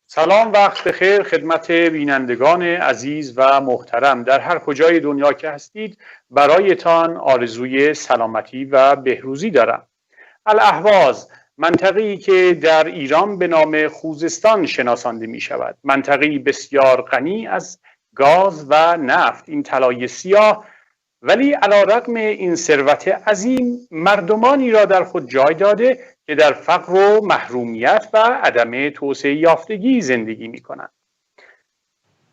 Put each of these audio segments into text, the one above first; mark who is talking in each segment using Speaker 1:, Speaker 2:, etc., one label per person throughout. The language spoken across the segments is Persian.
Speaker 1: سلام، وقت بخیر خدمت بینندگان عزیز و محترم در هر کجای دنیا که هستید. برایتان آرزوی سلامتی و بهروزی دارم. الاهواز، منطقه‌ای که در ایران به نام خوزستان شناسانده می شود، منطقه‌ای بسیار غنی از گاز و نفت، این طلای سیاه، ولی علی‌رغم این ثروت عظیم مردمانی را در خود جای داده که در فقر و محرومیت و عدم توسعه یافتگی زندگی می کنند.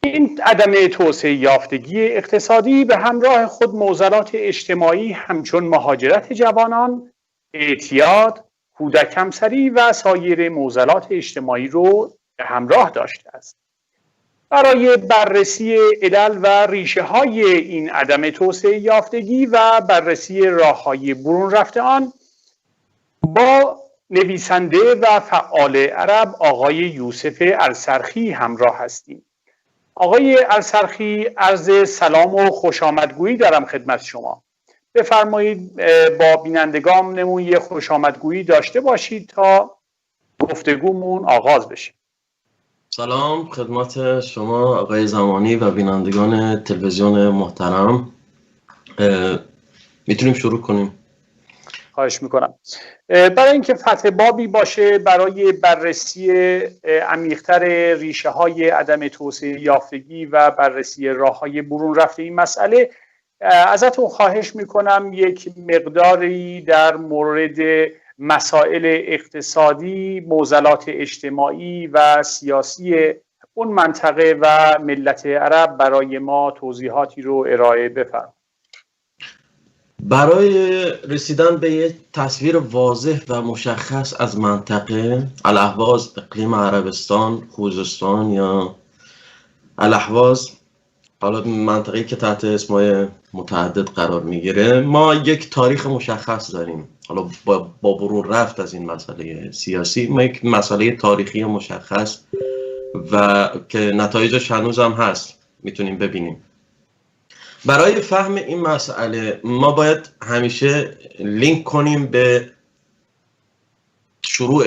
Speaker 1: این عدم توسعه یافتگی اقتصادی به همراه خود معضلات اجتماعی همچون مهاجرت جوانان، اعتیاد، کودک همسری و سایر معضلات اجتماعی رو به همراه داشته است. برای بررسی علل و ریشه های این عدم توسعه یافتگی و بررسی راه‌های برون رفته آن با نویسنده و فعال عرب آقای یوسف السرخی همراه هستیم. آقای السرخی، عرض سلام و خوش آمدگویی دارم خدمت شما. بفرمایید با بینندگانمون یه خوش آمدگویی داشته باشید تا گفتگومون آغاز بشه.
Speaker 2: سلام خدمت شما آقای زمانی و بینندگان تلویزیون محترم. میتونیم شروع کنیم؟
Speaker 1: خواهش میکنم. برای اینکه فتح بابی باشه برای بررسی عمیق‌تر ریشه های عدم توسعه یافتگی و بررسی راه های برون رفته این مسئله، ازتون خواهش میکنم یک مقداری در مورد مسائل اقتصادی، معضلات اجتماعی و سیاسی اون منطقه و ملت عرب برای ما توضیحاتی رو ارائه بفرمایید.
Speaker 2: برای رسیدن به یک تصویر واضح و مشخص از منطقه الاهواز، اقلیم عربستان، خوزستان یا الاهواز، حالا منطقه‌ای که تحت اسمای متعدد قرار میگیره، ما یک تاریخ مشخص داریم. حالا با برون رفت از این مسئله سیاسی، ما یک مسئله تاریخی مشخص و که نتایجش هنوز هم هست میتونیم ببینیم. برای فهم این مسئله ما باید همیشه لینک کنیم به شروع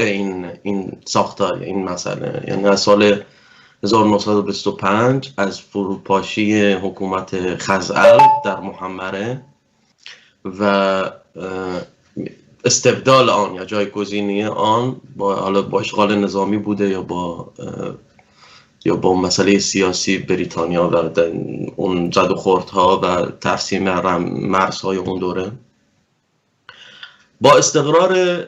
Speaker 2: این ساختار این مسئله، یعنی از سال 1925 از فروپاشی حکومت خزعل در محمره و استبدال آن یا جایگزینی آن با اشغال نظامی بوده یا با مسئله سیاسی بریتانیا و اون زد و خوردها و ترسیم مرزهای اون دوره، با استقرار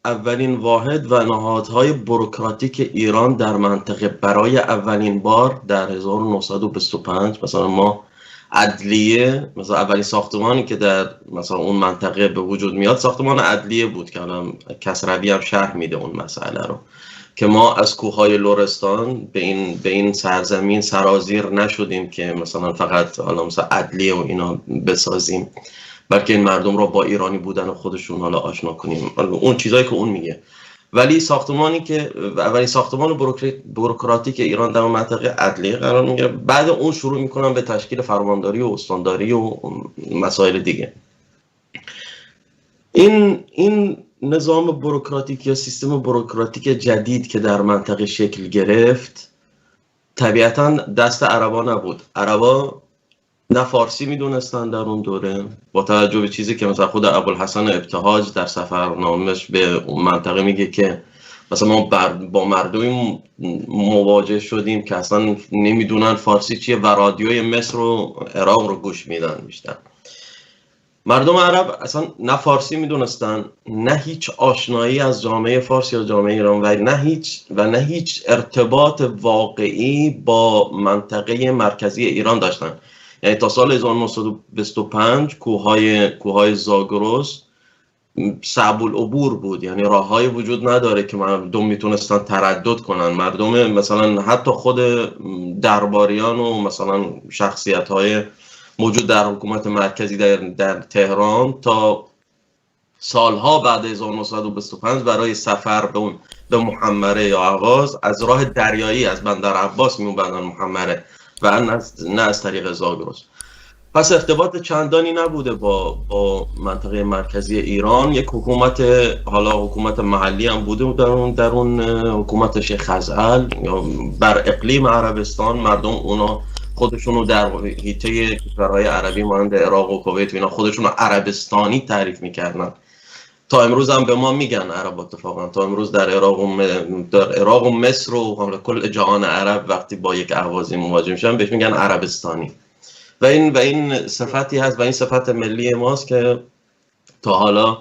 Speaker 2: اولین واحد و نهادهای بوروکراتیک ایران در منطقه برای اولین بار در 1925، مثلا ما عدلیه، مثلا اولین ساختمانی که در مثلا اون منطقه به وجود میاد ساختمان عدلیه بود که الان کسروی هم شرح میده اون مسئله رو، که ما از کوههای لرستان به این سرزمین سرازیر نشدیم که مثلا فقط حالا مثلا عدلیه و اینا بسازیم، بلکه این مردم رو با ایرانی بودن خودشون حالا آشنا کنیم، اون چیزایی که اون میگه. ولی ساختمانی که اولین ساختمان بوروکراتیک ایران در منطقه عدلیه قرار میگیره، بعد اون شروع میکنن به تشکیل فرمانداری و استانداری و مسائل دیگه. این نظام بوروکراتیک یا سیستم بوروکراتیک جدید که در منطقه شکل گرفت طبیعتاً دست عربا نبود. عربا نه فارسی میدونستن در اون دوره، با توجه به چیزی که مثلا خود ابوالحسن ابتهاج در سفرنامه‌اش به اون منطقه میگه که مثلا ما با مردمی مواجه شدیم که اصلا نمیدونن فارسی چیه و رادیوی مصر و عراق رو گوش میدن بیشتر. مردم عرب اصلا نه فارسی میدونستن، نه هیچ آشنایی از جامعه فارس یا جامعه ایران و نه هیچ ارتباط واقعی با منطقه مرکزی ایران داشتن. یعنی تا سال 1925 کوههای زاگرس صعب العبور بود، یعنی راههای وجود نداره که مردم میتونستن تردد کنن. مردم مثلا حتی خود درباریان و مثلا شخصیت‌های موجود در حکومت مرکزی در تهران تا سالها بعد 1925 برای سفر به محمره یا اهواز از راه دریایی از بندر عباس میومدن محمره و نه از طریق زاگرس. پس ارتباط چندانی نبوده با منطقه مرکزی ایران. یک حکومت، حالا حکومت محلی هم بوده در اون حکومت شیخ خزعل یا بر اقلیم عربستان. مردم اونا خودشونو در حیطه کشورهای عربی مانند عراق و کویت و اینا خودشونو عربستانی تعریف میکردن. تا امروز هم به ما میگن عرب. اتفاقا تا امروز در عراق و مصر و کل جهان عرب وقتی با یک اهوازی مواجه میشن بهش میگن عربستانی. و این صفتی هست و این صفت ملی ماست که تا حالا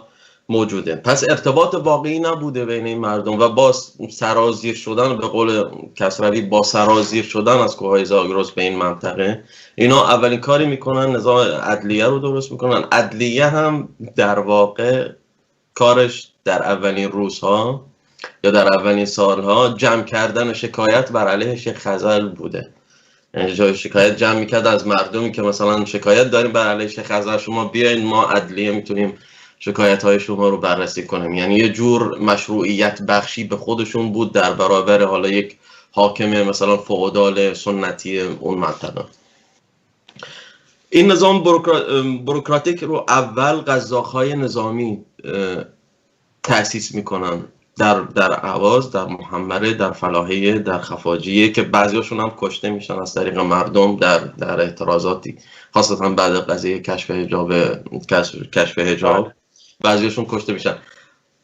Speaker 2: موجوده. پس ارتباط واقعی نبوده بین این مردم و با سرازیر شدن، به قول کسروی، با سرازیر شدن از کوههای زاگرس به این منطقه، اینا اولین کاری میکنن نظام عدلیه رو درست میکنن. عدلیه هم در واقع کارش در اولین روزها یا در اولین سالها جمع کردن شکایت بر علیه شیخ خزعل بوده. یعنی جای شکایت جمع میکرد از مردمی که مثلا شکایت داریم بر علیه شیخ خزعل، شما بیاین ما عدلیه میتونیم شکایت های شما رو بررسی کنیم. یعنی یه جور مشروعیت بخشی به خودشون بود در برابر حالا یک حاکم مثلا فئودال سنتی اون منطقه. این نظام بوروکراتیک رو اول قزاق‌های نظامی تأسیس میکنن در اهواز، در محمره، در فلاحیه، در خفاجیه که بعضیاشون هم کشته میشن از طریق مردم در اعتراضاتی، خاصتا بعد قضیه کشف حجاب بعضیاشون کشته میشن.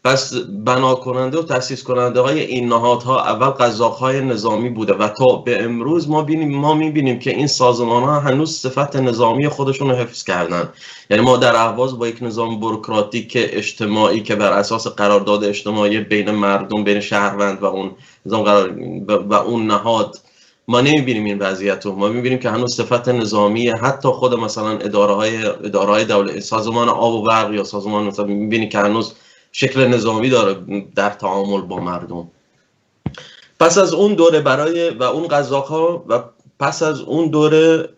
Speaker 2: پس بنا کننده و تأسیس کننده های این نهادها اول قزاق‌های نظامی بوده و تا به امروز ما میبینیم که این سازمان ها هنوز صفت نظامی خودشون رو حفظ کردن. یعنی ما در اهواز با یک نظام بوروکراتیک اجتماعی که بر اساس قرارداد اجتماعی بین مردم، بین شهروند و اون نظام و اون نهاد، ما نمیبینیم این وضعیت رو. ما میبینیم که هنوز صفت نظامی حتی خود مثلا اداره های دولت، سازمان آب و برق یا سازمان مثلا، میبینیم که هنوز شکل نظامی داره در تعامل با مردم. پس از اون دوره و اون قزاق‌ها و پس از اون دوره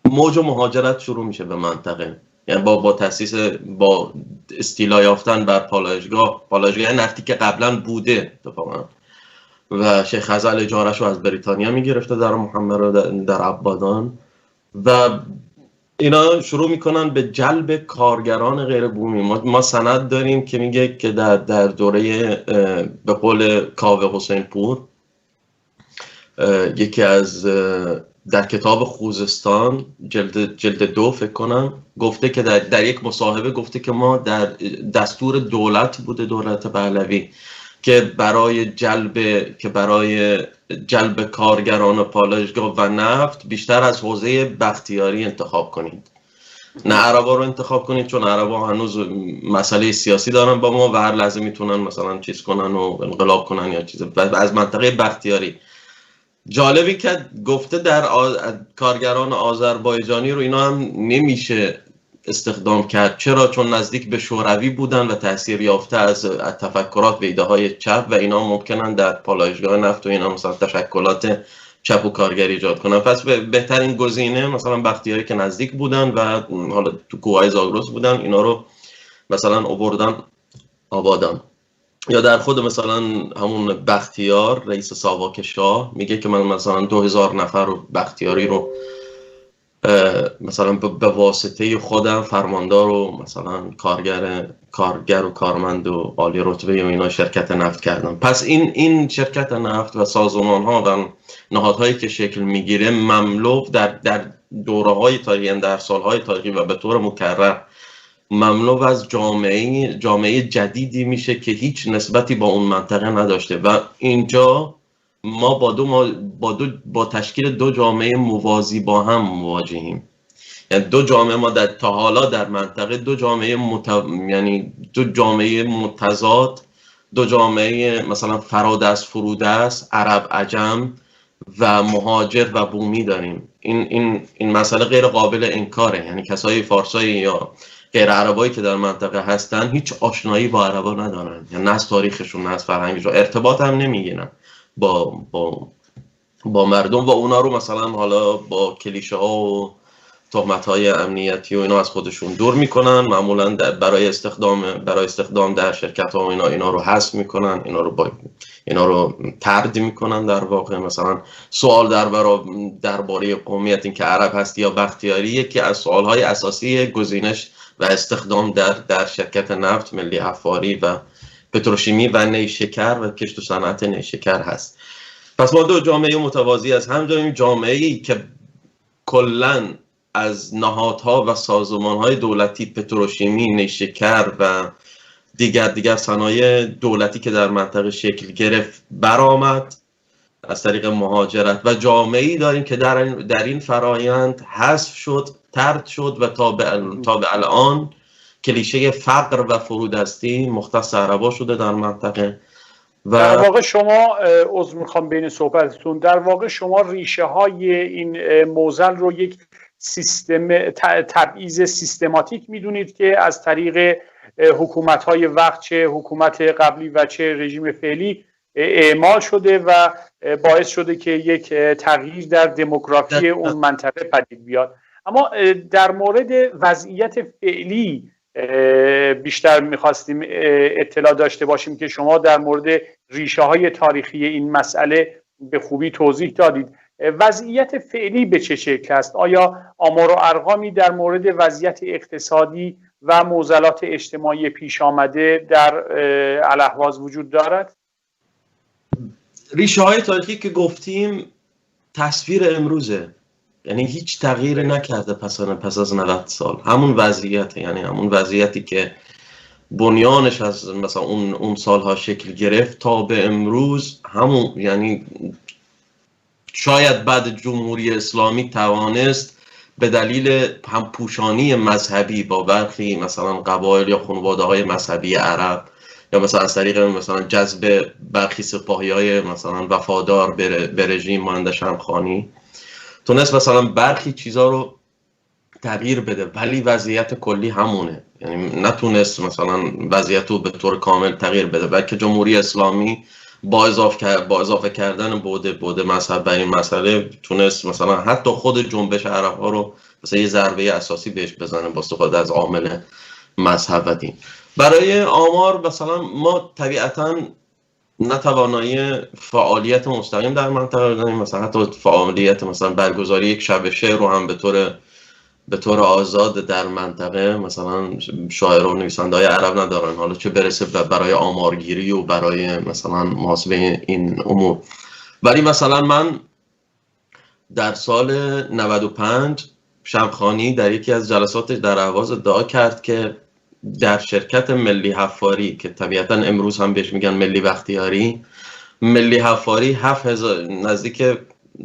Speaker 2: موج مهاجرت شروع میشه به منطقه. یعنی با تاسیس، با استیلا یافتن بر پالایشگاه نفتی که قبلا بوده اتفاقا و شیخ خزعل اجاره‌شو از بریتانیا میگرفته در محمره در عبادان و اینا شروع میکنن به جلب کارگران غیر بومی. ما سند داریم که میگه که در دوره به قول کاوه حسین پور، یکی از در کتاب خوزستان جلد 2 فکر کنم گفته که در یک مصاحبه گفته که ما در دستور دولت بوده، دولت پهلوی، که برای جلب کارگران پالایشگاه و نفت بیشتر از حوزه بختیاری انتخاب کنید، نه عربا رو انتخاب کنید، چون عربا هنوز مسئله سیاسی دارن با ما و هر لحظه میتونن مثلا چیز کنن و انقلاب کنن یا چیز. از منطقه بختیاری. جالبی که گفته در کارگران آذربایجانی رو اینا هم نمیشه استخدام کرد. چرا؟ چون نزدیک به شوروی بودن و تأثیر یافته از تفکرات و ایده های چپ و اینا ممکنن در پالایشگاه نفت و اینا مثلا تشکلات چپ و کارگری ایجاد کنن. پس بهترین گزینه مثلا بختیاری که نزدیک بودن و حالا تو کوههای زاگرس بودن، اینا رو مثلا آوردن آبادان. یا در خود مثلا همون بختیار، رئیس ساواک شاه میگه که من مثلا 2000 نفر رو بختیاری رو مثلا به واسطه خودم فرماندار و مثلا کارگر و کارمند و عالی رتبه و اینا شرکت نفت کردم. پس این شرکت نفت و سازمان ها و نهادهایی که شکل میگیره مملو در دوره های تاریخی، در سالهای تاریخی و به طور مکرر مملو از جامعه جدیدی میشه که هیچ نسبتی با اون منطقه نداشته و اینجا ما با تشکیل دو جامعه موازی با هم مواجهیم. یعنی دو جامعه ما تا حالا در منطقه دو جامعه متضاد، دو جامعه مثلا فرادست فرودست، عرب عجم و مهاجر و بومی داریم. این مسئله غیر قابل انکاره. یعنی کسای فارسایی یا غیر عربایی که در منطقه هستن هیچ آشنایی با عربا ندارن، یعنی نه از تاریخشون نه از فرهنگشون، ارتباط هم نمیگیرن با مردم و اونا رو مثلا حالا با کلیشه ها و تهمت‌های امنیتی و اینا از خودشون دور میکنن. معمولا برای استخدام در شرکت‌ها و اینا رو حذف میکنن، اینا رو طرد میکنن. در واقع مثلا سوال درباره قومیت، این که عرب هستی یا بختیاری، یکی از سوال‌های اساسی گزینش و استخدام در شرکت نفت، ملی حفاری و پتروشیمی و نیشکر و کشت و صنعت نیشکر هست. پس ما دو جامعه متوازی از هم داریم. جامعه‌ای که کلاً از نهادها و سازمان‌های دولتی، پتروشیمی، نیشکر و دیگر صنایع دولتی که در منطقه شکل گرفت برآمد از طریق مهاجرت، و جامعه‌ای داریم که در این فرایند حذف شد، طرد شد و تا به الان کلیشه فقر و فرودستی مختص عربا شده در منطقه.
Speaker 1: در واقع شما عذر میخوام بین صحبتتون، در واقع شما ریشه های این معضل رو یک سیستم تبعیض سیستماتیک میدونید که از طریق حکومت های وقت، چه حکومت قبلی و چه رژیم فعلی، اعمال شده و باعث شده که یک تغییر در دموگرافی اون منطقه پدید بیاد. اما در مورد وضعیت فعلی بیشتر میخواستیم اطلاع داشته باشیم که شما در مورد ریشه های تاریخی این مسئله به خوبی توضیح دادید. وضعیت فعلی به چه شکل است؟ آیا آمار و ارقامی در مورد وضعیت اقتصادی و معضلات اجتماعی پیش آمده در الاهواز وجود دارد؟
Speaker 2: ریشه های تاریخی که گفتیم تصویر امروزه، یعنی هیچ تغییری نکرده پس از 90 سال. همون وضعیت، یعنی همون وضعیتی که بنیانش از مثلا اون سالها شکل گرفت تا به امروز همون. یعنی شاید بعد جمهوری اسلامی توانست به دلیل همپوشانی مذهبی با برخی مثلا قبایل یا خانواده‌های مذهبی عرب، یا مثلا از طریق مثلا جذب برخی سپاهی‌های مثلا وفادار به رژیم مانند شمخانی، تونست مثلا برخی چیزا رو تغییر بده، ولی وضعیت کلی همونه. یعنی نتونست مثلا وضعیت رو به طور کامل تغییر بده، بلکه جمهوری اسلامی با اضافه کردن بعد مذهب بر این مسئله تونست مثلا حتی خود جنبش عرب ها رو مثلا یه ضربه اساسی بهش بزنه با استفاده از عامل مذهب و دین. برای آمار مثلا ما طبیعتاً نتوانایی فعالیت مستقیم در منطقه داریم، مثلا حتی فعالیت مثلا برگزاری یک شب شعر رو هم به طور آزاد در منطقه مثلا شاعران و نویسنده‌های عرب ندارن، حالا چه برسه برای آمارگیری و برای مثلا محاسبه این امور. ولی مثلا من در سال 95 شمخانی در یکی از جلساتش در اهواز ادعا کرد که در شرکت ملی حفاری که طبیعتا امروز هم بهش میگن ملی بختیاری، ملی حفاری 7000 نزدیک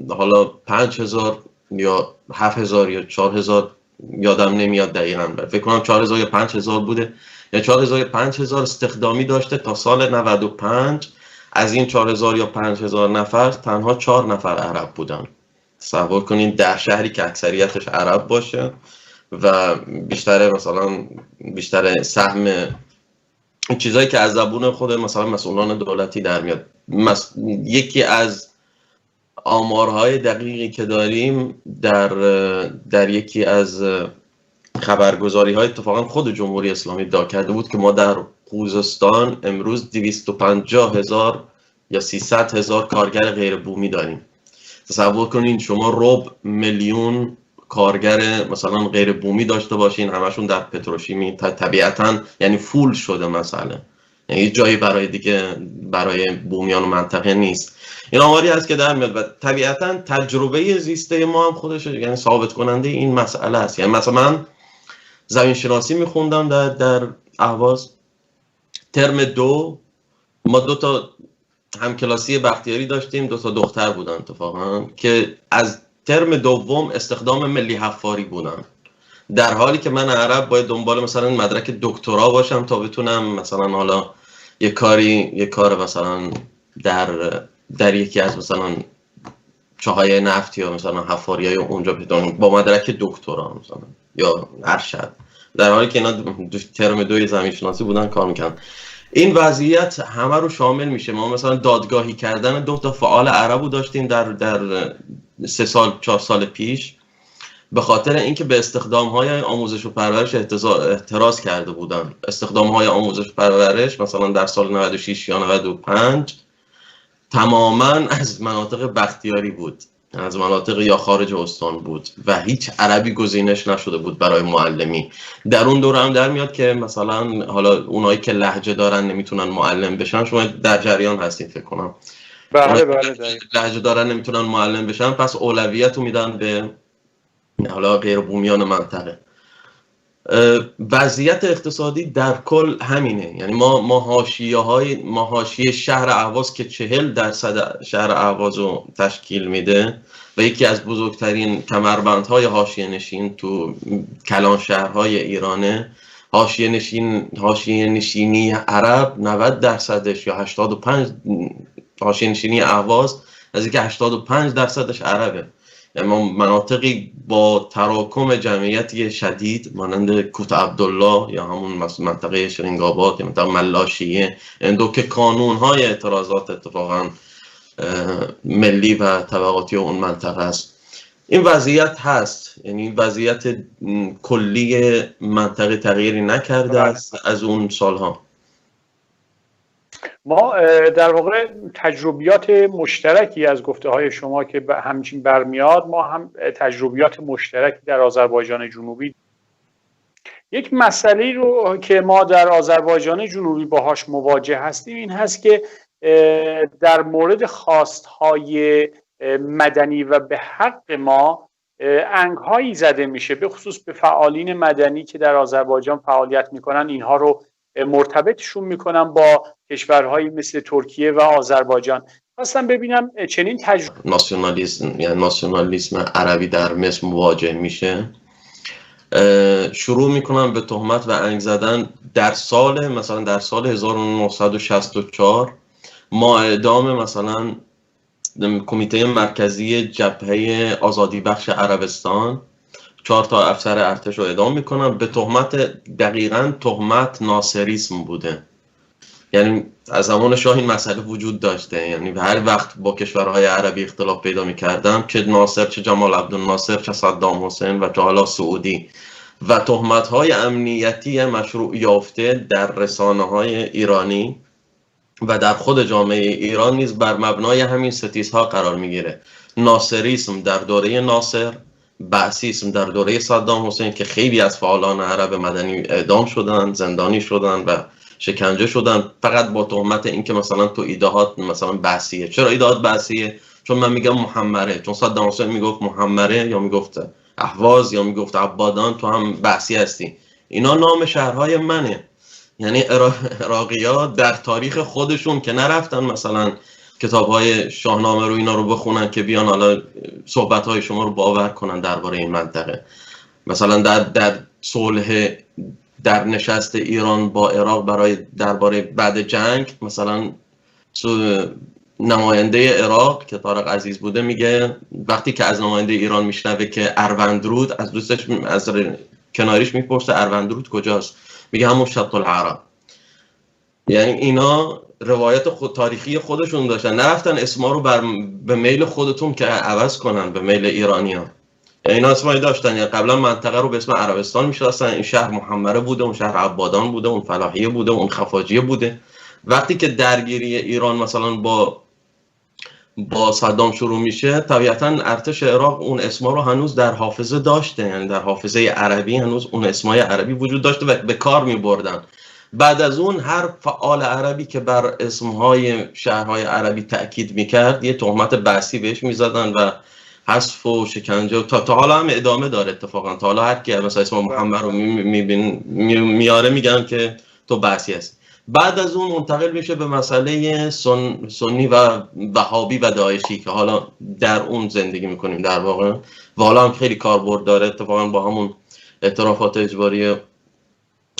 Speaker 2: حالا 5000 یا 7000 یا 4000 یادم نمیاد دقیقاً، فکر کنم 4000 یا 5000 بوده، یا 4000 یا 5000 استخدامی داشته تا سال 95. از این 4000 یا 5000 نفر تنها 4 نفر عرب بودن. تصور کنین در شهری که اکثریتش عرب باشه و بیشتر سهم چیزایی که از زبون خود مثلا مسئولان دولتی در میاد. یکی از آمارهای دقیقی که داریم در یکی از خبرگزاری‌های اتفاقا خود جمهوری اسلامی ادعا کرده بود که ما در خوزستان امروز 250,000 یا 300,000 کارگر غیر بومی داریم. تصور کنین شما 250,000 کارگر مثلا غیر بومی داشته باشین، همشون در پتروشیمی، طبیعتاً یعنی فول شده مسئله، یعنی هیچ جایی برای بومیان و منطقه نیست. این آماری هست که در میاد و طبیعتاً تجربه زیسته ما هم خودش یعنی ثابت کننده این مسئله است. یعنی مثلا من زمین شناسی میخوندم در اهواز، ترم 2 ما 2 تا همکلاسی بختیاری داشتیم، 2 تا دختر بودن اتفاقا که از ترم دوم استخدام ملی حفاری بودن، در حالی که من عرب باید دنبال مثلا مدرک دکترا باشم تا بتونم مثلا حالا یه کار مثلا در یکی از مثلا چاهای نفت یا مثلا حفاریای اونجا بدونم با مدرک دکترا مثلا یا ارشد، در حالی که اینا ترم 2 زمین شناسی بودن کار میکنن. این وضعیت همه رو شامل میشه. ما مثلا دادگاهی کردن 2 تا فعال عربو داشتیم در 3 سال 4 سال پیش به خاطر اینکه به استخدام‌های آموزش و پرورش اعتراض کرده بودن. استخدام‌های آموزش و پرورش مثلا در سال 96 یا 95 تماماً از مناطق بختیاری بود، از مناطق یا خارج استان بود و هیچ عربی گزینش نشده بود برای معلمی. در اون دوره هم در میاد که مثلا حالا اونایی که لهجه دارن نمیتونن معلم بشن، شما در جریان هستید فکر کنم.
Speaker 1: بله
Speaker 2: لهجه دارن نمیتونن معلم بشن، پس اولویت رو میدن به حالا غیر بومیان منطقه. وضعیت اقتصادی در کل همینه، یعنی ما حاشیه شهر اهواز که 40% شهر اهواز رو تشکیل میده و یکی از بزرگترین کمربندهای حاشیه نشین تو کلان شهرهای ایرانه، حاشیه نشینی عرب 90%ش یا 85، حاشیه نشینی اهواز از اینکه 85%ش عربه. یعنی مناطقی با تراکم جمعیتی شدید مانند کوت عبدالله یا همون منطقه شرینگاباد یا منطقه ملاشیه، اندو که کانون‌های اعتراضات اتفاقا ملی و طبقاتی اون منطقه است. این وضعیت هست، یعنی وضعیت کلی منطقه تغییری نکرده است از اون سالها.
Speaker 1: ما در واقع تجربیات مشترکی از گفته های شما که همچین برمیاد، ما هم تجربیات مشترکی در آذربایجان جنوبی. یک مسئله رو که ما در آذربایجان جنوبی باهاش مواجه هستیم این هست که در مورد خواستهای مدنی و به حق ما انگهایی زده میشه، به خصوص به فعالین مدنی که در آذربایجان فعالیت میکنن. اینها رو مرتبطشون میکنن با کشورهایی مثل ترکیه و آذربایجان. خواستم ببینم چنین
Speaker 2: ناسیونالیسم عربی در مصر مواجه میشه، شروع میکنن به تهمت و انگ زدن. در سال 1964 ما اعدام مثلا کمیته مرکزی جبهه آزادی بخش عربستان 4 تا افسر ارتش رو اعدام میکنن به تهمت، دقیقاً تهمت ناصریسم بوده. یعنی از زمان شاه این مسئله وجود داشته، یعنی هر وقت با کشورهای عربی اختلاف پیدا میکردم، چه ناصر، چه جمال عبدالناصر، چه صدام حسین و چه حالا سعودی، و تهمت‌های امنیتی مشروع یافته در رسانه‌های ایرانی و در خود جامعه ایران نیز بر مبنای همین ستیزها قرار میگیره. ناصریسم در دوره ناصر، بعثیسم در دوره صدام حسین که خیلی از فعالان عرب مدنی اعدام شدن، زندانی شدن و شکنجه شدن فقط با تهمت اینکه مثلا تو ایدهات مثلا بعثیه. چرا ایدهات بعثیه؟ چون من میگم محمره، چون صدام حسین میگفت محمره یا میگفت اهواز یا میگفت عبادان، تو هم بعثی هستی. اینا نام شهرهای منه. یعنی عراقی‌ها در تاریخ خودشون که نرفتن مثلا کتاب‌های شاهنامه رو اینا رو بخونن که بیان حالا صحبت‌های شما رو باور کنن درباره این منطقه. مثلا در صلح، در نشست ایران با عراق درباره بعد جنگ، مثلا نماینده عراق که طارق عزیز بوده میگه وقتی که از نماینده ایران میشنوه که اروندرود، از دوستش از کناریش میپرسه اروندرود کجاست، میگه همون شط العرب. یعنی اینا روایت تاریخی خودشون داشتن، نرفتن اسما رو به میل خودتون که عوض کنن به میل ایرانیان. یعنی اینا اسمایی داشتن، یعنی قبلا منطقه رو به اسم عربستان میشناسن، این شهر محمره بوده، اون شهر عبادان بوده، اون فلاحیه بوده، اون خفاجیه بوده. وقتی که درگیری ایران مثلا با صدام شروع میشه، طبیعتا ارتش عراق اون اسما رو هنوز در حافظه داشته، یعنی در حافظه عربی هنوز اون اسمای عربی وجود داشته و به کار میبردن. بعد از اون هر فعال عربی که بر اسمهای شهرهای عربی تأکید میکرد یه تهمت بعثی بهش میزدن و حذف و شکنجه، تا حالا هم ادامه داره اتفاقا. تا حالا هر کی مثلا اسم محمد رو میاره میگن که تو بعثی هست. بعد از اون منتقل میشه به مسئله سنی و وهابی و داعشی که حالا در اون زندگی میکنیم در واقع، و حالا هم خیلی کاربرد داره. اتفاقا با همون اعترافات اجباری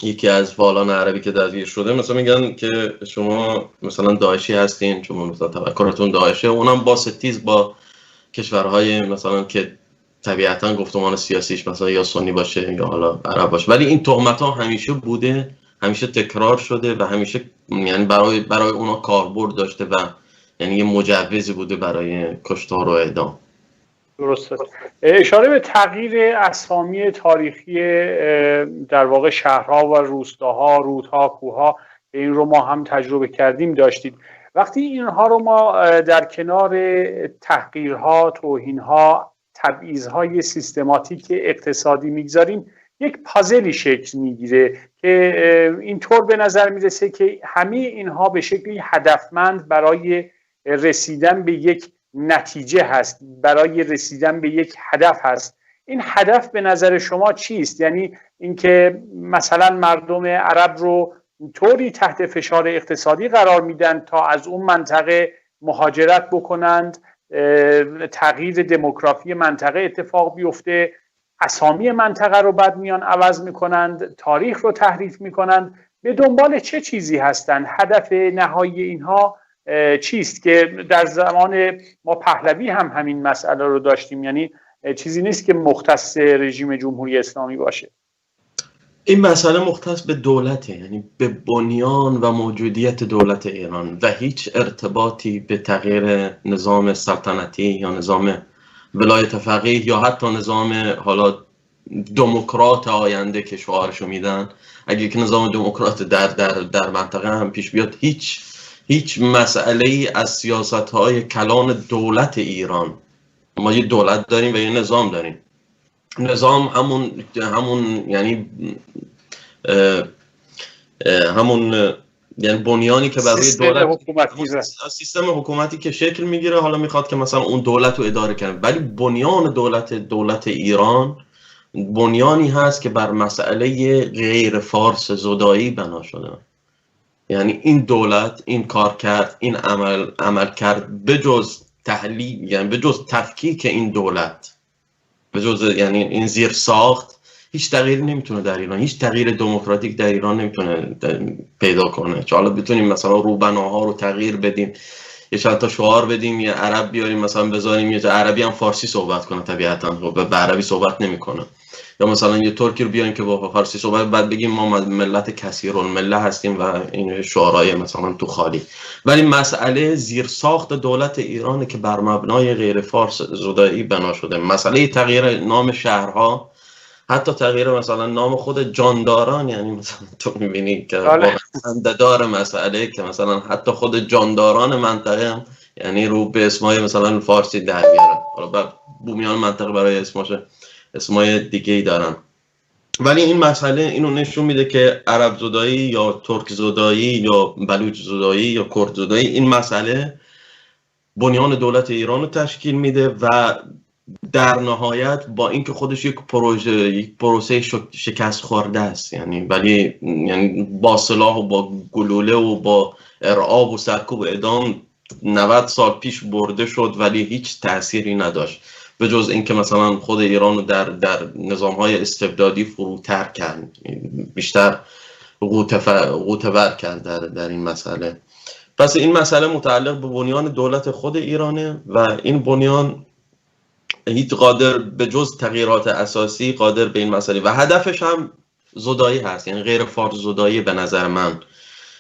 Speaker 2: یکی از فعالان عربی که دستگیر شده مثلا میگن که شما مثلا داعشی هستین، شما مثلا تفکراتون داعشه، اونم با ستیز با کشورهای مثلا که طبیعتا گفتمان سیاسیش مثلا یا سنی باشه یا حالا عرب باشه. ولی این تهمت ها همیشه بوده، همیشه تکرار شده و همیشه یعنی برای اونا کاربرد داشته و یعنی یه مجوزی بوده برای کشتار و اعدام.
Speaker 1: درسته. اشاره به تغییر اسامی تاریخی در واقع شهرها و روستاها، رودها، کوهها، این رو ما هم تجربه کردیم داشتید. وقتی اینها رو ما در کنار تحقیرها، توهینها، تبعیضهای سیستماتیک اقتصادی میگذاریم، یک پازلی شکل میگیره که اینطور به نظر میرسه که همه اینها به شکلی هدفمند برای رسیدن به یک نتیجه هست، برای رسیدن به یک هدف هست. این هدف به نظر شما چیست؟ یعنی اینکه مثلا مردم عرب رو طوری تحت فشار اقتصادی قرار میدن تا از اون منطقه مهاجرت بکنند، تغییر دموگرافی منطقه اتفاق بیفته، اسامی منطقه رو بعد میان عوض میکنند، تاریخ رو تحریف میکنند. به دنبال چه چیزی هستند؟ هدف نهایی اینها چیست؟ که در زمان ما پهلوی هم همین مسئله رو داشتیم، یعنی چیزی نیست که مختص رژیم جمهوری اسلامی باشه.
Speaker 2: این مسئله مختص به دولته، یعنی به بنیان و موجودیت دولت ایران و هیچ ارتباطی به تغییر نظام سلطنتی یا نظام ولایت فقیه یا حتی نظام حالا دموکرات آینده که شعارشو میدن. اگه که نظام دموکرات در منطقه هم پیش بیاد، هیچ مسئله ای از سیاست های کلان دولت ایران. ما یه دولت داریم و یه نظام داریم. نظام همون یعنی یعنی بنیانی که برای دولت سیستم حکومتی که شکل میگیره، حالا میخواد که مثلا اون دولت رو اداره کنه، ولی بنیان دولت ایران بنیانی هست که بر مسئله غیر فارس زدایی بنا شده. یعنی این دولت این کار کرد، این عمل کرد، بجز تحلیل، یعنی بجز تفکیک این دولت، بجز یعنی این زیر ساخت، هیچ تغییری نمیتونه در ایران، هیچ تغییر دموکراتیک در ایران نمیتونه پیدا کنه. چون حالا بتونیم مثلا روبناها رو تغییر بدیم، یه چند تا شعار بدیم، یه عرب بیاریم مثلا بذاریم، یه عربی هم فارسی صحبت کنه، طبیعتا به عربی صحبت نمیکنه، یا مثلا یه ترکی رو بیاریم که با فارسی صحبت، بعد بگیم ما ملت کثیرالمله هستیم و این شعارهای مثلا تو خالی. ولی مسئله زیر ساخت دولت ایران که بر مبنای غیر فارس زدایی بنا شده، مسئله تغییر نام شهرها، حتی تغییر مثلا نام خود جانداران، یعنی مثلا تو میبینی که دار مسئله که مثلا حتی خود جانداران منطقه هم یعنی رو به اسمای مثلا فارسی در میارن، حالا بعد بومیان منطقه برای اسمای دیگه‌ای دارن. ولی این مسئله اینو نشون میده که عرب زدایی یا ترک زدایی یا بلوچ زدایی یا کرد زدایی، این مسئله بنیان دولت ایران رو تشکیل میده و در نهایت با اینکه خودش یک پروسه شکست خورده است، ولی با سلاح و با گلوله و با ارعاب و سرکوب و اعدام 90 سال پیش برده شد، ولی هیچ تأثیری نداشت به جز اینکه مثلا خود ایران رو در نظام‌های استبدادی فروتر کرد، بیشتر غوطه‌ور کرد در این مسئله. پس این مسئله متعلق به بنیان دولت خود ایرانه و این بنیان هیچ قادر به جز تغییرات اساسی قادر به این مسئله و هدفش هم زدایی هست، یعنی غیر فارس زدایی به نظر من.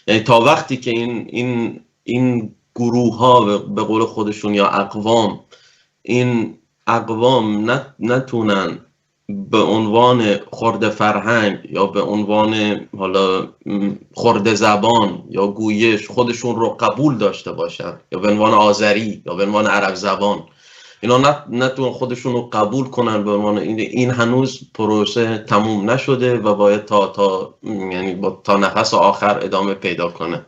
Speaker 2: یعنی تا وقتی که این گروه ها به قول خودشون یا اقوام نتونن به عنوان خرد فرهنگ یا به عنوان حالا خرد زبان یا گویش خودشون رو قبول داشته باشن، یا به عنوان آذری یا به عنوان عرب زبان، اینا نتونن خودشون رو قبول کنن به عنوان این هنوز پروسه تموم نشده و باید تا نفس آخر ادامه پیدا کنه.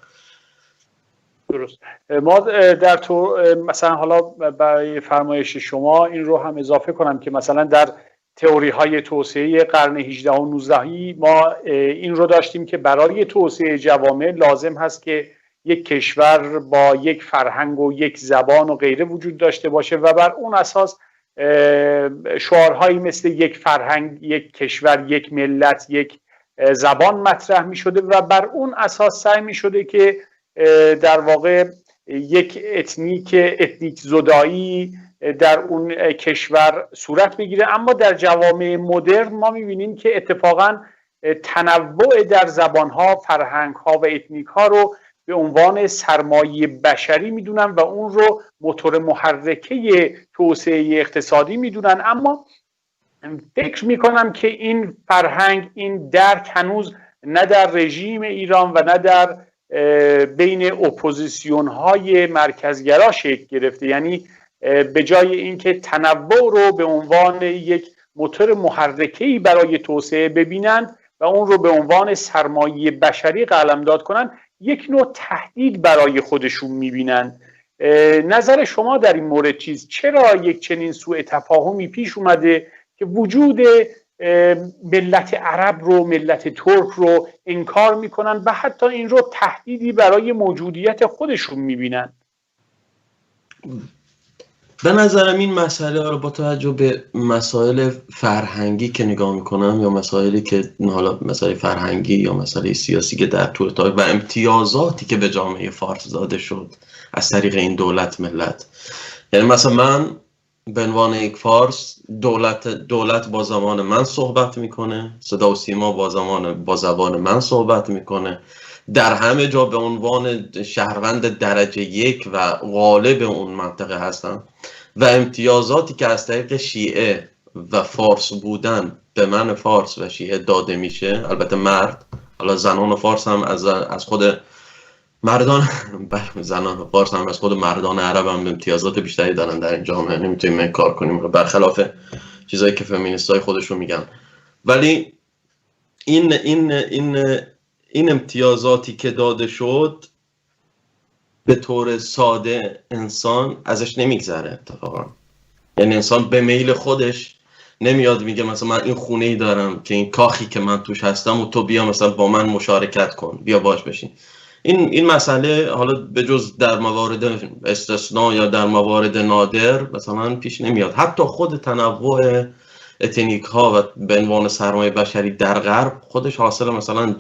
Speaker 1: درست. ما در مثلا حالا برای فرمایش شما این رو هم اضافه کنم که مثلا در تئوری های توسعه قرن 18 و 19 ما این رو داشتیم که برای توسعه جوامع لازم هست که یک کشور با یک فرهنگ و یک زبان و غیره وجود داشته باشه و بر اون اساس شعارهایی مثل یک فرهنگ، یک کشور، یک ملت، یک زبان مطرح می شده و بر اون اساس سعی می شده که در واقع یک اتنیک زدایی در اون کشور صورت بگیره. اما در جوامع مدرن ما می‌بینیم که اتفاقاً تنوع در زبان‌ها، فرهنگ‌ها و اتنیک‌ها رو به عنوان سرمایه بشری میدونن و اون رو موتور محرکه توسعه اقتصادی میدونن. اما فکر میکنم که این فرهنگ، این درک هنوز نه در رژیم ایران و نه در بین اپوزیسیون های مرکزگرا شکل گرفته. یعنی به جای اینکه تنوع رو به عنوان یک موتور محرکه‌ای برای توسعه ببینند و اون رو به عنوان سرمایه بشری قلمداد کنند، یک نوع تهدید برای خودشون میبینند. نظر شما در این مورد چیست؟ چرا یک چنین سوء تفاهمی پیش اومده که وجود ملت عرب رو، ملت ترک رو انکار میکنن و حتی این رو تهدیدی برای موجودیت خودشون میبینن؟
Speaker 2: به نظرم این مسئله رو با توجه به مسائل فرهنگی که نگاه میکنم، یا مسائلی که حالا مسئله فرهنگی یا مسئله سیاسی که در طول تاریخ و امتیازاتی که به جامعه فارس داده شد از طریق این دولت ملت، یعنی مثلا من به عنوان یک فارس، دولت با زبان من صحبت میکنه، صدا و سیما با زبان من صحبت میکنه، در همه جا به عنوان شهروند درجه یک و غالب اون منطقه هستم و امتیازاتی که از طریق شیعه و فارس بودن به من فارس و شیعه داده میشه، البته مرد، حالا زنان فارس هم از خود مردان زنان فارس هم از خود مردان عرب هم امتیازات بیشتری دارن در این جامعه، نمیتونیم انکار کنیم برخلاف چیزایی که فمینیستای خودشون میگن. ولی این امتیازاتی که داده شد به طور ساده انسان ازش نمیگذره اتفاقا. یعنی انسان به میل خودش نمیاد میگه مثلا من این خونه‌ای دارم که این کاخی که من توش هستم و تو بیا مثلا با من مشارکت کن، بیا باش بشین. این مسئله حالا به جز در موارد استثناء یا در موارد نادر مثلا پیش نمیاد. حتی خود تنوع اتنیک ها و به عنوان سرمایه بشری در غرب خودش حاصل مثلا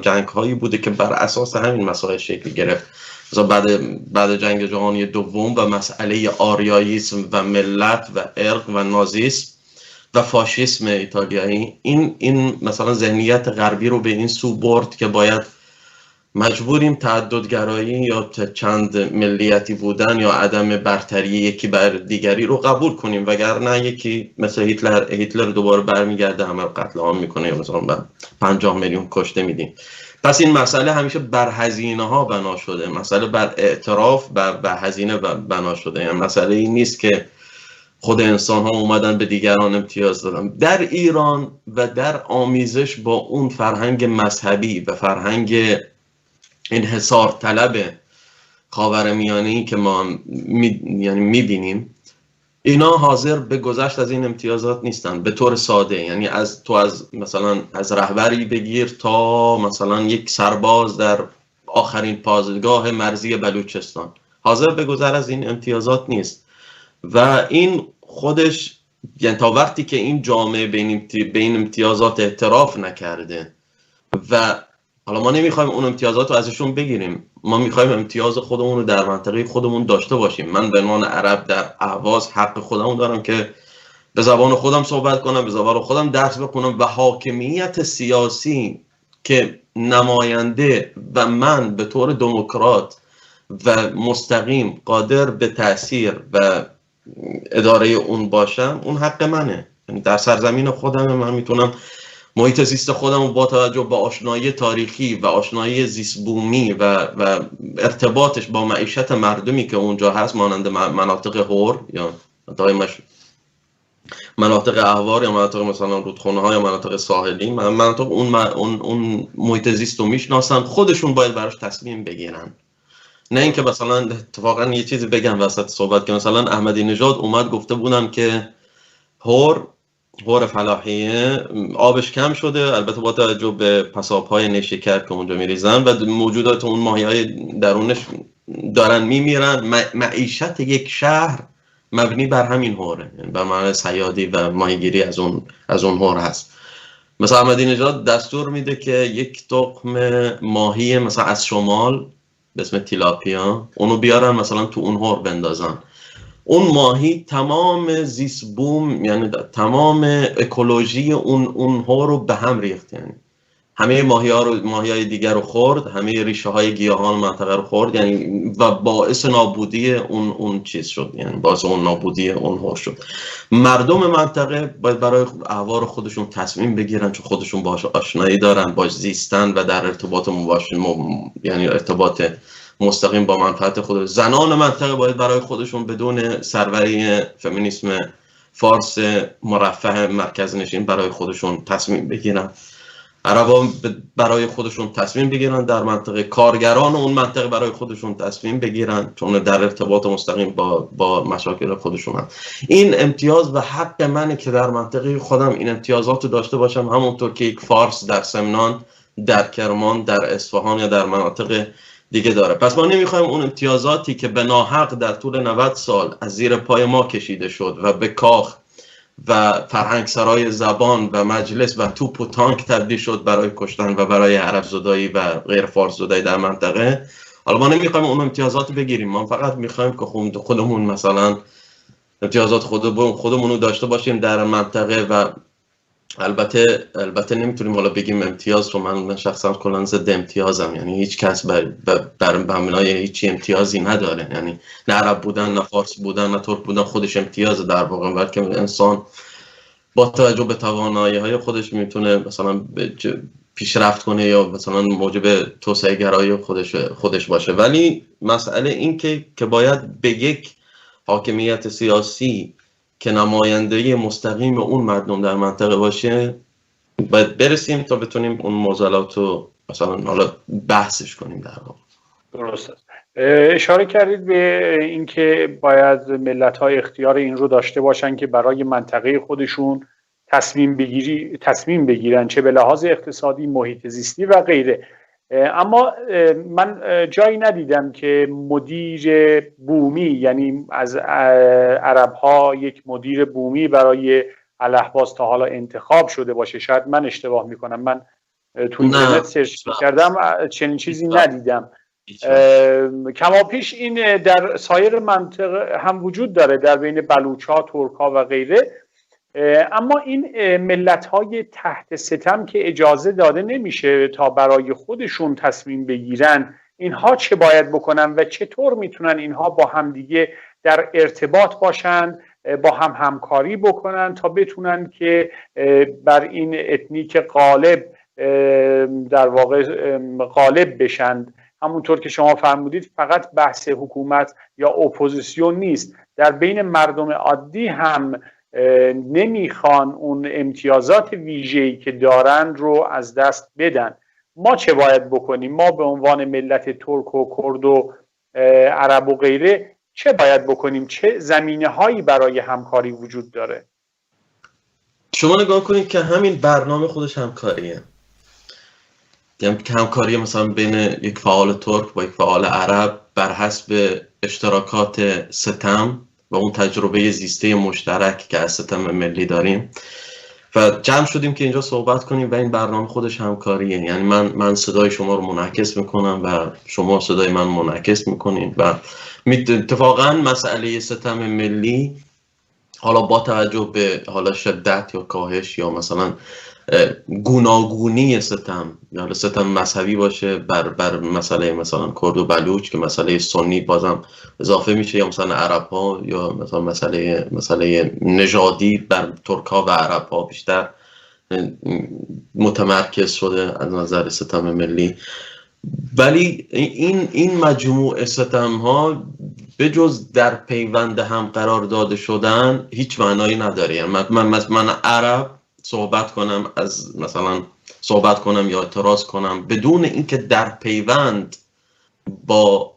Speaker 2: جنگ هایی بوده که بر اساس همین مسائل شکل گرفت. مثلا بعد جنگ جهانی دوم و مسئله آریاییسم و ملت و ارق و نازیسم و فاشیسم ایتالیایی، این مثلا ذهنیت غربی رو به این سو برد که باید مجبوریم تعددگرایی یا چند ملیتی بودن یا عدم برتری یکی بر دیگری رو قبول کنیم، وگرنه یکی مثل هیتلر دوباره برمیگرده همه رو قتل عام میکنه یا مثلا 50 میلیون کشته میدیم. پس این مسئله همیشه بر هزینه ها بنا شده، مسئله بر اعتراف بر هزینه بنا شده. یعنی مسئله این نیست که خود انسان ها اومدن به دیگران امتیاز دادن. در ایران و در آمیزش با اون فرهنگ مذهبی و فرهنگ انحصار طلب خاورمیانه‌ای که ما یعنی میبینیم، اینا حاضر به گذشت از این امتیازات نیستن به طور ساده. یعنی از مثلا از رهبری بگیر تا مثلا یک سرباز در آخرین پایگاه مرزی بلوچستان حاضر به گذر از این امتیازات نیست. و این خودش یعنی تا وقتی که این جامعه به این امتیازات اعتراف نکرده و حالا ما نمیخوایم اون امتیازات رو ازشون بگیریم، ما میخوایم امتیاز خودمون رو در منطقه خودمون داشته باشیم. من به عنوان عرب در اهواز حق خودمون دارم که به زبان خودم صحبت کنم، به زبان خودم درس بخونم و حاکمیت سیاسی که نماینده و من به طور دموکرات و مستقیم قادر به تأثیر و اداره اون باشم، اون حق منه. یعنی در سرزمین خودم من میتونم محیط زیست خودم رو با توجه به آشنایی تاریخی و آشنایی زیست بومی و ارتباطش با معیشت مردمی که اونجا هست، مانند مناطق هور یا مناطق اهوار یا مناطق مثلا رودخونه ها یا مناطق ساحلی، مناطق اون محیط زیست رو میشناسن، خودشون باید براش تصمیم بگیرن. نه اینکه مثلا اتفاقا یه چیزی بگم وسط صحبت که مثلا احمدی نژاد اومد گفته بودن که هور فلاحیه آبش کم شده، البته با توجه به پساب‌های نیشکر که اونجا میریزن و موجودات اون ماهی‌های درونش دارن میمیرن. معیشت یک شهر مبنی بر همین هوره، یعنی بر معنی صیادی و ماهیگیری از اون هور هست. مثلا احمدی نژاد دستور میده که یک تخم ماهی مثلا از شمال به اسم تیلاپیا اونو بیارن مثلا تو اون هور بندازن. اون ماهی تمام زیست بوم، یعنی تمام اکولوژی اون هور رو به هم ریخت. یعنی همه ماهی‌های دیگر رو خورد، همه ریشه های گیاهان منطقه رو خورد، یعنی و باعث نابودی اون چیز شد، یعنی باعث اون نابودی اون هوش شد. مردم منطقه باید برای احوال خودشون تصمیم بگیرن، چون خودشون باهاش آشنایی دارن، باهاش زیستن و در ارتباط یعنی ارتباط مستقیم با منفعت خود. زنان منطقه باید برای خودشون بدون سروری فمینیسم فارس مرفه مرکز نشین برای خودشون تصمیم بگیرن. عربان برای خودشون تصمیم بگیرن در منطقه، کارگران اون منطقه برای خودشون تصمیم بگیرن، چون در ارتباط مستقیم با مشاکل خودشون هم. این امتیاز و حق منه که در منطقه خودم این امتیازات رو داشته باشم، همونطور که یک فارس در سمنان، در کرمان، در اصفهان یا در مناطق دیگه داره. پس ما نمیخوایم اون امتیازاتی که به ناحق در طول 90 سال از زیر پای ما کشیده شد و به کاخ و فرهنگ سرای زبان و مجلس و توپ و تانک تبدیل شد برای کشتن و برای عرب زدایی و غیر فارس زدایی در منطقه، حالا ما نمیخوایم اون امتیازات بگیریم، ما فقط میخوایم که خودمون مثلا امتیازات خودمون رو داشته باشیم در منطقه. و البته نمیتونیم حالا بگیم امتیاز، رو من شخصا کلا ضد امتیازم، یعنی هیچ کس بر مبنای هیچ امتیازی نداره، یعنی نه عرب بودن، نه فارس بودن، نه ترک بودن خودش امتیاز در واقع، بلکه انسان با توجه به توانایی‌های خودش میتونه مثلا پیشرفت کنه یا مثلا موجب توسعه گرایی خودش باشه. ولی مسئله این که باید به یک حاکمیت سیاسی که نماینده مستقیم اون مردم در منطقه باشه باید برسیم تا بتونیم اون معضلات رو مثلا حالا بحثش کنیم در واقع.
Speaker 1: درست است. اشاره کردید به اینکه باید ملت‌های اختیار این رو داشته باشن که برای منطقه خودشون تصمیم بگیرن، چه به لحاظ اقتصادی، محیط زیستی و غیره. اما من جایی ندیدم که مدیر بومی، یعنی از عرب‌ها یک مدیر بومی برای الاهواز تا حالا انتخاب شده باشه. شاید من اشتباه میکنم، من تو اینترنت سرچ کردم چنین چیزی ندیدم. کماپیش این در سایر منطقه هم وجود داره، در بین بلوچ‌ها، ترک‌ها و غیره. اما این ملت‌های تحت ستم که اجازه داده نمیشه تا برای خودشون تصمیم بگیرن، اینها چه باید بکنن و چطور میتونن اینها با همدیگه در ارتباط باشند، با هم همکاری بکنن تا بتونن که بر این اتنیک غالب در واقع غالب بشند. همونطور که شما فرمودید فقط بحث حکومت یا اپوزیسیون نیست، در بین مردم عادی هم نمیخوان اون امتیازات ویژه‌ای که دارن رو از دست بدن. ما چه باید بکنیم؟ ما به عنوان ملت ترک و کرد و عرب و غیره چه باید بکنیم؟ چه زمینه‌هایی برای همکاری وجود داره؟
Speaker 2: شما نگاه کنید که همین برنامه خودش همکاریه، یعنی همکاری مثلا بین یک فعال ترک با یک فعال عرب بر حسب اشتراکات ستم و اون تجربه زیسته مشترک که از ستم ملی داریم و جمع شدیم که اینجا صحبت کنیم و این برنامه خودش همکاریه. یعنی من صدای شما رو منعکس میکنم و شما صدای من منعکس میکنین و اتفاقا مسئله ستم ملی حالا با توجه به حالا شدت یا کاهش یا مثلا گوناگونی ستم، یا ستم مذهبی باشه بر مسئله مثلا کرد و بلوچ که مسئله سنی بازم اضافه میشه، یا مثلا عرب ها، یا مثلا مسئله نژادی بر ترک ها و عرب ها بیشتر متمرکز شده از نظر ستم ملی. ولی این مجموع ستم ها به جز در پیوند هم قرار داده شدن هیچ معنایی نداره. یعنی من عرب صحبت کنم یا اعتراض کنم بدون اینکه در پیوند با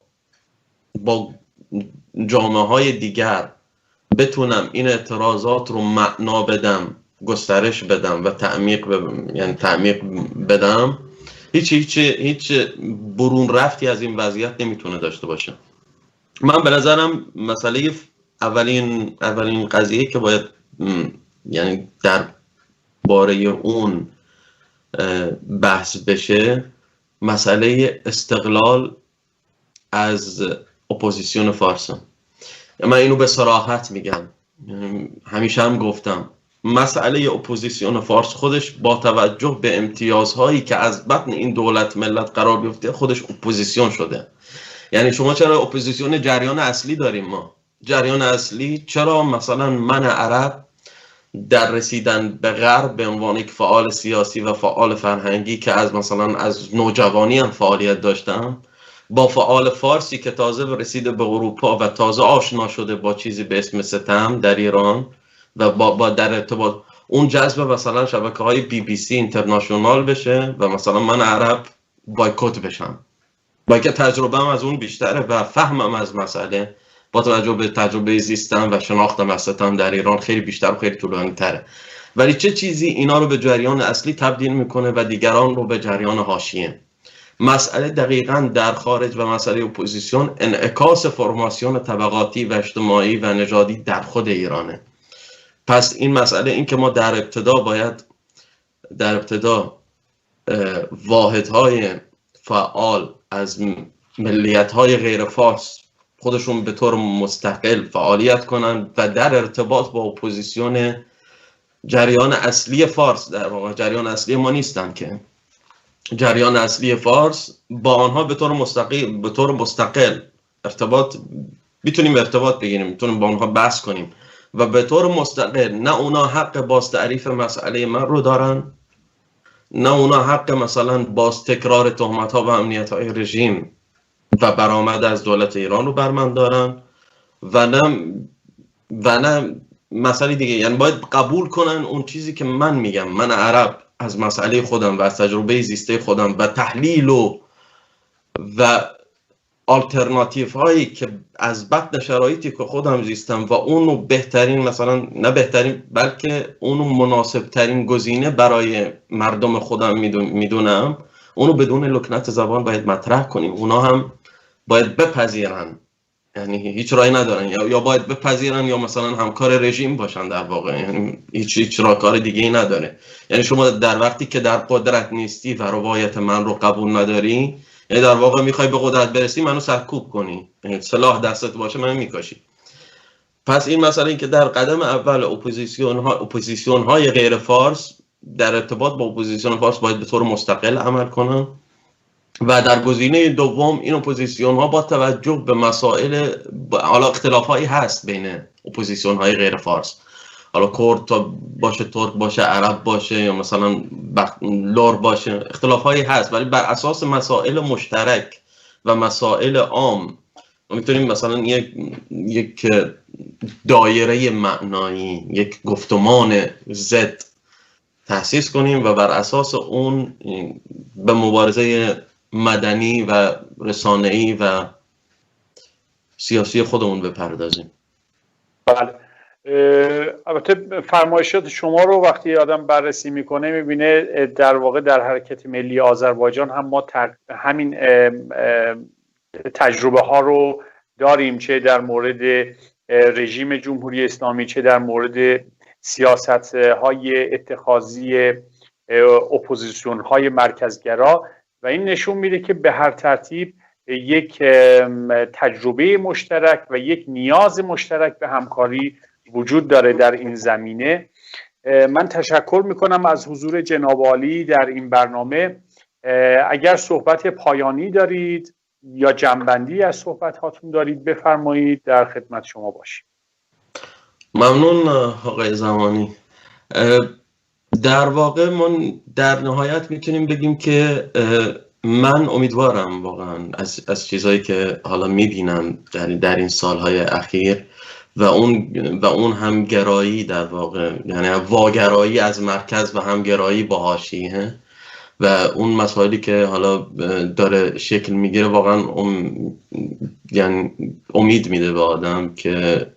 Speaker 2: جامعه های دیگر بتونم این اعتراضات رو معنا بدم، گسترش بدم و تعمیق بدم، هیچ برون رفتی از این وضعیت نمیتونه داشته باشه. من به نظرم مسئله اولین قضیه که باید یعنی در باره اون بحث بشه مسئله استقلال از اپوزیسیون فارس. من اینو به صراحت میگم، همیشه هم گفتم مسئله اپوزیسیون فارس خودش با توجه به امتیازهایی که از بطن این دولت ملت قرار بیفته خودش اپوزیسیون شده. یعنی شما چرا اپوزیسیون جریان اصلی داریم؟ ما جریان اصلی چرا مثلا من عرب در رسیدن به غرب به عنوان یک فعال سیاسی و فعال فرهنگی که از مثلا از نوجوانی هم فعالیت داشتم، با فعال فارسی که تازه رسیده به اروپا و تازه آشنا شده با چیزی به اسم ستم در ایران و با در ارتباط اون جذب مثلا شبکه‌های BBC اینترنشنال بشه و مثلا من عرب بایکوت بشم، با اینکه تجربه‌ام از اون بیشتره و فهمم از مسئله با توجه به تجربه زیستم و شناختم از ستم در ایران خیلی بیشتر و خیلی طولانی تره. ولی چه چیزی اینا رو به جریان اصلی تبدیل میکنه و دیگران رو به جریان حاشیه؟ مسئله دقیقاً در خارج و مسئله اپوزیسیون انعکاس فرماسیون طبقاتی و اجتماعی و نژادی در خود ایرانه. پس این مسئله این که ما در ابتدا واحدهای فعال از ملیت‌های غیر فارس خودشون به طور مستقل فعالیت کنن و در ارتباط با اپوزیسیون جریان اصلی فارس، در واقع جریان اصلی ما نیستن که جریان اصلی فارس با آنها به طور مستقل ارتباط میتونیم ارتباط بگیریم، میتونیم با آنها بحث کنیم و به طور مستقل نه اونا حق باز تعریف مسئله من رو دارن، نه اونا حق مثلا باز تکرار تهمت ها و امنیت های رژیم و برآمد از دولت ایران رو بر من دارن و نه مسئله دیگه. یعنی باید قبول کنن اون چیزی که من میگم، من عرب از مسئله خودم و از تجربه زیسته خودم و تحلیل و آلترناتیو هایی که از بطن شرایطی که خودم زیستم و اونو بهترین، مثلا نه بهترین بلکه اونو مناسب ترین گزینه برای مردم خودم میدونم، اونو بدون لکنت زبان باید مطرح کنیم. اونا هم باید بپذیرن، یعنی هیچ راهی ندارن، یا باید بپذیرن یا مثلا همکار رژیم باشن در واقع، یعنی هیچ راهکار دیگه ای نداره. یعنی شما در وقتی که در قدرت نیستی و روایت من رو قبول نداری، یعنی در واقع میخوای به قدرت برسی منو سرکوب کنی، یعنی سلاح دستت باشه منو میکشی. پس این مسئله این که در قدم اول اپوزیسیون های غیر فارس در ارتباط با اپوزیسیون فارس باید به طور مستقل عمل کنن و در گزینه دوم این اپوزیسیون ها با توجه به مسائل، حالا اختلاف هایی هست بین اپوزیسیون های غیر فارس، حالا کرد باشه، ترک باشه، عرب باشه یا مثلا لور باشه، اختلاف هایی هست، ولی بر اساس مسائل مشترک و مسائل عام ما میتونیم مثلا یک دایره معنایی، یک گفتمان ضد تأسیس کنیم و بر اساس اون به مبارزه مدنی و رسانه‌ای و سیاسی خودمون بپردازیم.
Speaker 1: بله، البته فرمایشات شما رو وقتی آدم بررسی میکنه میبینه در واقع در حرکت ملی آذربایجان هم ما همین تجربه ها رو داریم، چه در مورد رژیم جمهوری اسلامی، چه در مورد سیاست های اتخاذی اپوزیسیون های مرکزگرا، و این نشون میده که به هر ترتیب یک تجربه مشترک و یک نیاز مشترک به همکاری وجود داره در این زمینه. من تشکر میکنم از حضور جناب عالی در این برنامه. اگر صحبت پایانی دارید یا جنبندی از صحبت هاتون دارید بفرمایید، در خدمت شما باشیم.
Speaker 2: ممنون آقای زمانی. در واقع ما در نهایت میتونیم بگیم که من امیدوارم واقعا از چیزهایی که حالا میبینم در این سالهای اخیر و اون همگرایی در واقع، یعنی واگرایی از مرکز و همگرایی با حاشیه و اون مسائلی که حالا داره شکل میگیره، واقعا یعنی امید میده به آدم که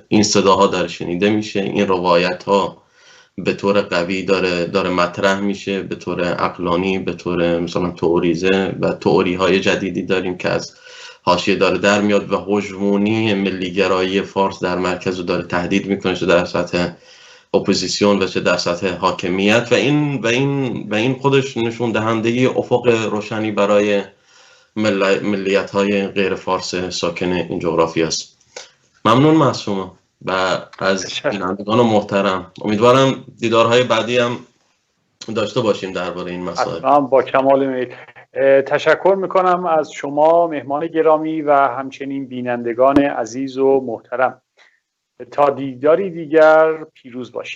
Speaker 2: این صداها داره شنیده میشه، این روایت ها به طور قوی داره مطرح میشه، به طور عقلانی، به طور مثلا تئوریزه و تئوری های جدیدی داریم که از حاشیه داره در میاد و هژمونی ملیگرایی فارس در مرکز رو داره تهدید میکنه، چه در سطح اپوزیسیون و چه در سطح حاکمیت، و این خودش نشون دهنده افق روشنی برای ملیت های غیر فارس ساکن این جغرافی است. ممنون از شما. و از بینندگان محترم. امیدوارم دیدارهای بعدی هم داشته باشیم درباره این مسائل.
Speaker 1: حتما، با کمال میل. تشکر میکنم از شما مهمان گرامی و همچنین بینندگان عزیز و محترم. تا دیداری دیگر پیروز باشید.